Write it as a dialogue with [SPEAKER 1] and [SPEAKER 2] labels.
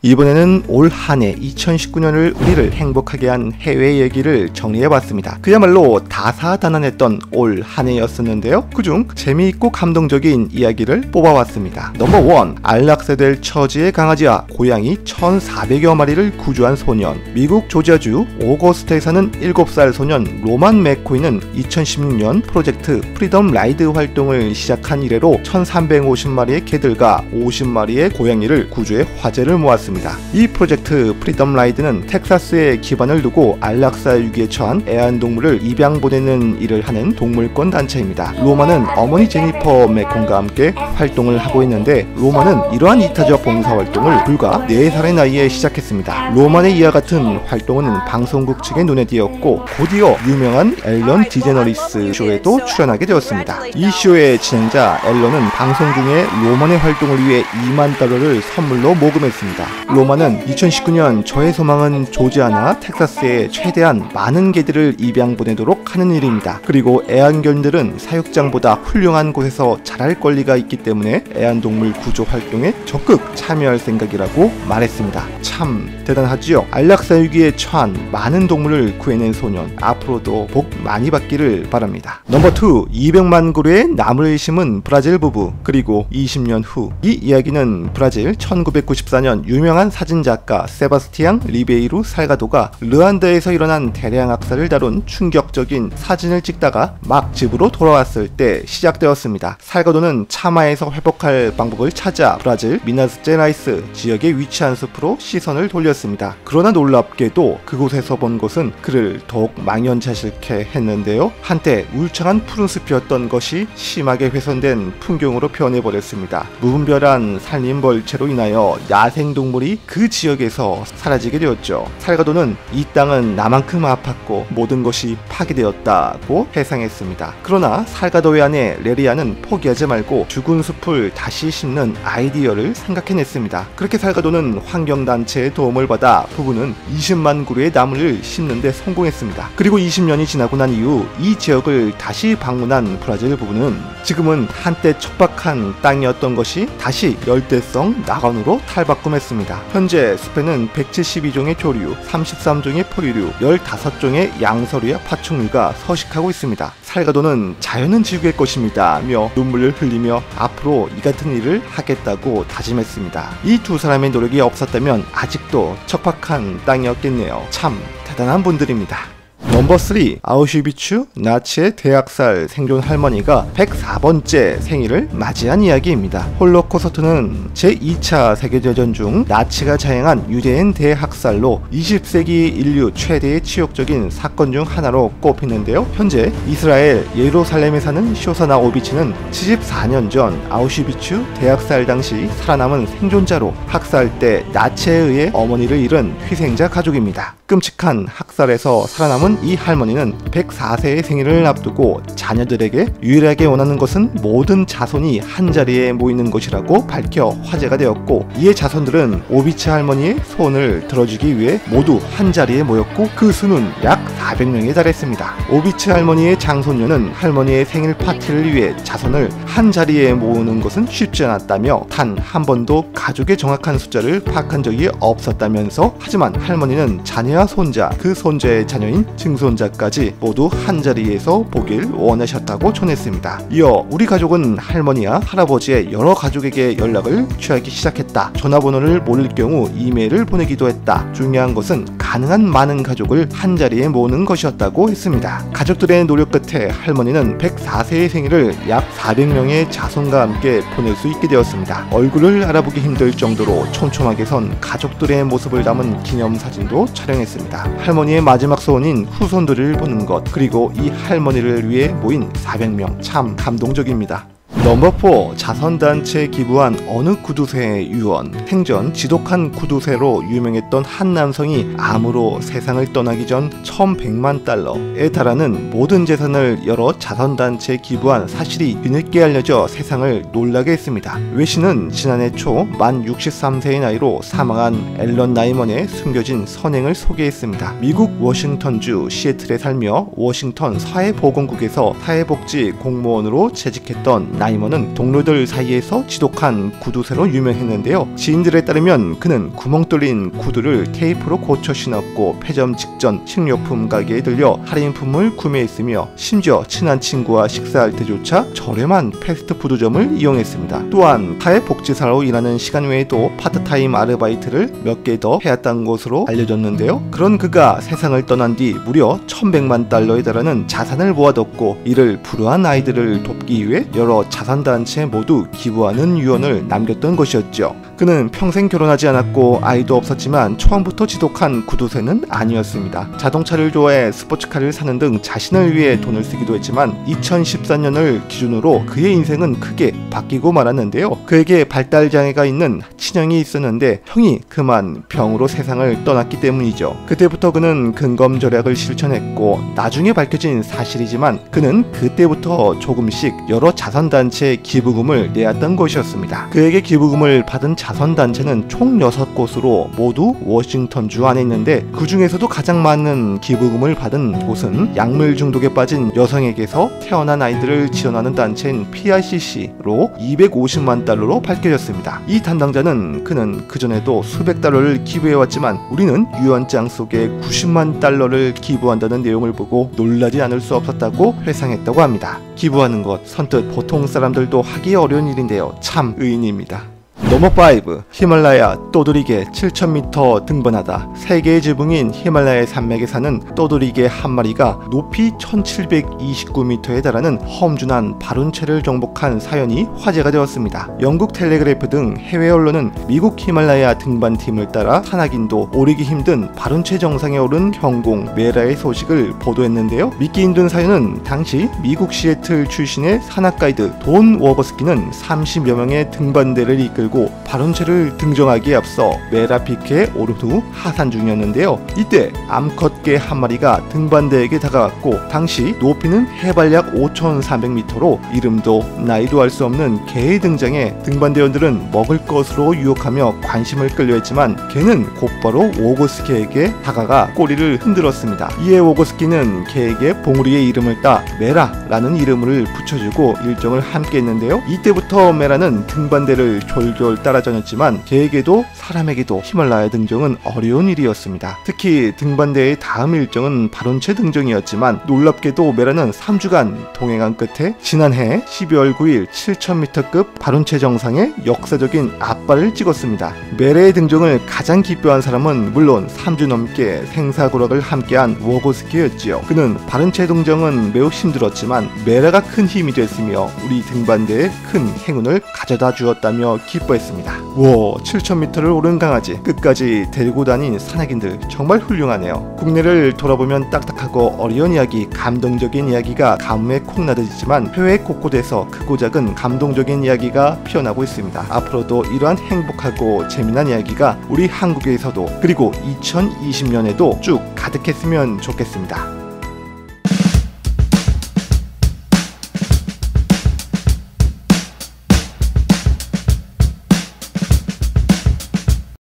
[SPEAKER 1] 이번에는 올 한 해 2019년을 우리를 행복하게 한 해외 얘기를 정리해봤습니다. 그야말로 다사다난했던 올 한 해였었는데요. 그중 재미있고 감동적인 이야기를 뽑아왔습니다. 넘버 1. 안락사될 처지의 강아지와 고양이 1400여 마리를 구조한 소년. 미국 조지아주 오거스트에 사는 7살 소년 로만 맥코이는 2016년 프로젝트 프리덤 라이드 활동을 시작한 이래로 1350마리의 개들과 50마리의 고양이를 구조해 화제를 모았습니다. 이 프로젝트 프리덤 라이드는 텍사스에 기반을 두고 안락사 위기에 처한 애완동물을 입양 보내는 일을 하는 동물권 단체입니다. 로마는 어머니 제니퍼 맥콘과 함께 활동을 하고 있는데, 로마는 이러한 이타적 봉사활동을 불과 4살의 나이에 시작했습니다. 로만의 이와 같은 활동은 방송국 측의 눈에 띄었고, 곧이어 유명한 앨런 디제너리스 쇼에도 출연하게 되었습니다. 이 쇼의 진행자 앨런은 방송 중에 로만의 활동을 위해 $20,000를 선물로 모금했습니다. 로마는 2019년 저의 소망은 조지아나 텍사스에 최대한 많은 개들을 입양 보내도록 하는 일입니다. 그리고 애완견들은 사육장보다 훌륭한 곳에서 자랄 권리가 있기 때문에 애완동물 구조 활동에 적극 참여할 생각이라고 말했습니다. 참 대단하지요. 안락사 위기에 처한 많은 동물을 구해낸 소년, 앞으로도 복 많이 받기를 바랍니다. 넘버 2. 200만 그루의 나무를 심은 브라질 부부. 그리고 20년 후. 이 이야기는 브라질 1994년 유명한 사진작가 세바스티앙 리베이루 살가도가 르완다에서 일어난 대량 학살을 다룬 충격적인 사진을 찍다가 막 집으로 돌아왔을 때 시작되었습니다. 살가도는 차마에서 회복할 방법을 찾아 브라질 미나스제라이스 지역에 위치한 숲으로 시선을 돌렸습니다. 그러나 놀랍게도 그곳에서 본 것은 그를 더욱 망연자실케 했는데요. 한때 울창한 푸른 숲이었던 것이 심하게 훼손된 풍경으로 변해버렸습니다. 무분별한 산림벌채로 인하여 야생동물이 그 지역에서 사라지게 되었죠. 살가도는 이 땅은 나만큼 아팠고 모든 것이 파괴되었다고 회상했습니다. 그러나 살가도의 아내 레리아는 포기하지 말고 죽은 숲을 다시 심는 아이디어를 생각해냈습니다. 그렇게 살가도는 환경단체의 도움을 받아 부부는 20만 그루의 나무를 심는 데 성공했습니다. 그리고 20년이 지나고 난 이후 이 지역을 다시 방문한 브라질 부부는 지금은 한때 척박한 땅이었던 것이 다시 열대성 낙원으로 탈바꿈했습니다. 현재 숲에는 172종의 조류, 33종의 포유류, 15종의 양서류와 파충류가 서식하고 있습니다. 살가도는 자연은 지구의 것입니다 며 눈물을 흘리며 앞으로 이 같은 일을 하겠다고 다짐했습니다. 이 두 사람의 노력이 없었다면 아직도 척박한 땅이었겠네요. 참 대단한 분들입니다. 넘버 3. 아우슈비츠 나치의 대학살 생존 할머니가 104번째 생일을 맞이한 이야기입니다. 홀로코스트는 제2차 세계대전 중 나치가 자행한 유대인 대학살로 20세기 인류 최대의 치욕적인 사건 중 하나로 꼽히는데요. 현재 이스라엘 예루살렘에 사는 쇼사나 오비치는 74년 전 아우슈비츠 대학살 당시 살아남은 생존자로 학살 때 나치에 의해 어머니를 잃은 희생자 가족입니다. 끔찍한 학살에서 살아남은 이 할머니는 104세의 생일을 앞두고 자녀들에게 유일하게 원하는 것은 모든 자손이 한자리에 모이는 것이라고 밝혀 화제가 되었고, 이에 자손들은 오비치 할머니의 소원을 들어주기 위해 모두 한자리에 모였고 그 수는 약 400명에 달했습니다. 오비치 할머니의 장손녀는 할머니의 생일 파티를 위해 자손을 한자리에 모으는 것은 쉽지 않았다며 단 한 번도 가족의 정확한 숫자를 파악한 적이 없었다면서, 하지만 할머니는 자녀와 손자, 그 손자의 자녀인 증손자까지 모두 한자리에서 보길 원하셨다고 전했습니다. 이어 우리 가족은 할머니와 할아버지의 여러 가족에게 연락을 취하기 시작했다. 전화번호를 모를 경우 이메일을 보내기도 했다. 중요한 것은 가능한 많은 가족을 한자리에 모으는 것이었다고 했습니다. 가족들의 노력 끝에 할머니는 104세의 생일을 약 400명의 자손과 함께 보낼 수 있게 되었습니다. 얼굴을 알아보기 힘들 정도로 촘촘하게 선 가족들의 모습을 담은 기념사진도 촬영했습니다. 할머니의 마지막 소원인 후손들을 보는 것, 그리고 이 할머니를 위해 모인 400명, 참 감동적입니다. 넘버 4. 자선단체에 기부한 어느 구두쇠의 유언. 생전 지독한 구두쇠로 유명했던 한 남성이 암으로 세상을 떠나기 전 1100만 달러에 달하는 모든 재산을 여러 자선단체에 기부한 사실이 뒤늦게 알려져 세상을 놀라게 했습니다. 외신은 지난해 초 만 63세의 나이로 사망한 앨런 나이먼의 숨겨진 선행을 소개했습니다. 미국 워싱턴주 시애틀에 살며 워싱턴 사회보건국에서 사회복지 공무원으로 재직했던 나이머는 동료들 사이에서 지독한 구두쇠로 유명했는데요. 지인들에 따르면 그는 구멍 뚫린 구두를 테이프로 고쳐 신었고 폐점 직전 식료품 가게에 들려 할인품을 구매했으며 심지어 친한 친구와 식사할 때조차 저렴한 패스트푸드점을 이용했습니다. 또한 사회복지사로 일하는 시간 외에도 파트타임 아르바이트를 몇 개 더 해왔다는 것으로 알려졌는데요. 그런 그가 세상을 떠난 뒤 무려 1100만 달러에 달하는 자산을 모아뒀고 이를 불우한 아이들을 돕기 위해 여러 자선단체에 모두 기부하는 유언을 남겼던 것이었죠. 그는 평생 결혼하지 않았고 아이도 없었지만 초반부터 지독한 구두쇠는 아니었습니다. 자동차를 좋아해 스포츠카를 사는 등 자신을 위해 돈을 쓰기도 했지만 2014년을 기준으로 그의 인생은 크게 바뀌고 말았는데요. 그에게 발달장애가 있는 친형이 있었는데 형이 그만 병으로 세상을 떠났기 때문이죠. 그때부터 그는 근검절약을 실천했고 나중에 밝혀진 사실이지만 그는 그때부터 조금씩 여러 자선단체에 기부금을 내었던 것이었습니다. 그에게 기부금을 받은 자선단체는 총 6곳으로 모두 워싱턴주 안에 있는데 그 중에서도 가장 많은 기부금을 받은 곳은 약물 중독에 빠진 여성에게서 태어난 아이들을 지원하는 단체인 PICC로 250만 달러로 밝혀졌습니다. 이 담당자는 그는 그전에도 수백 달러를 기부해왔지만 우리는 유언장 속에 90만 달러를 기부한다는 내용을 보고 놀라지 않을 수 없었다고 회상했다고 합니다. 기부하는 것 선뜻 보통 사람들도 하기 어려운 일인데요. 참 의인입니다. 넘버 5. 히말라야 또돌이개 7000m 등반하다. 세계의 지붕인 히말라야 산맥에 사는 또돌이개 한 마리가 높이 1729m에 달하는 험준한 발운체를 정복한 사연이 화제가 되었습니다. 영국 텔레그래프 등 해외 언론은 미국 히말라야 등반팀을 따라 산악인도 오르기 힘든 발운체 정상에 오른 경공 메라의 소식을 보도했는데요. 믿기 힘든 사연은 당시 미국 시애틀 출신의 산악 가이드 돈 워버스키는 30여 명의 등반대를 이끌고 발운체를 등정하기에 앞서 메라피크에 오른 후 하산 중이었는데요. 이때 암컷개 한 마리가 등반대에게 다가갔고 당시 높이는 해발 약 5300m로 이름도 나이도 알 수 없는 개의 등장에 등반대원들은 먹을 것으로 유혹하며 관심을 끌려했지만 개는 곧바로 워거스키에게 다가가 꼬리를 흔들었습니다. 이에 워거스키는 개에게 봉우리의 이름을 따 메라라는 이름을 붙여주고 일정을 함께 했는데요. 이때부터 메라는 등반대를 졸졸 따라다녔지만 개에게도 사람에게도 히말라야 등정은 어려운 일이었습니다. 특히 등반대의 다음 일정은 발운체 등정이었지만 놀랍게도 메라는 3주간 동행한 끝에 지난해 12월 9일 7000m급 발운체 정상에 역사적인 앞발을 찍었습니다. 메라의 등정을 가장 기뻐한 사람은 물론 3주 넘게 생사고락을 함께한 워거스키였지요. 그는 발운체 등정은 매우 힘들었지만 메라가 큰 힘이 됐으며 우리 등반대에 큰 행운을 가져다 주었다며 기뻐했습니다. 와, 7000m를 오른 강아지 끝까지 데리고 다닌 산악인들 정말 훌륭하네요. 국내를 돌아보면 딱딱하고 어려운 이야기, 감동적인 이야기가 가뭄에 콩나듯이지만 해외 곳곳에서 크고 작은 감동적인 이야기가 피어나고 있습니다. 앞으로도 이러한 행복하고 재미난 이야기가 우리 한국에서도 그리고 2020년에도 쭉 가득했으면 좋겠습니다.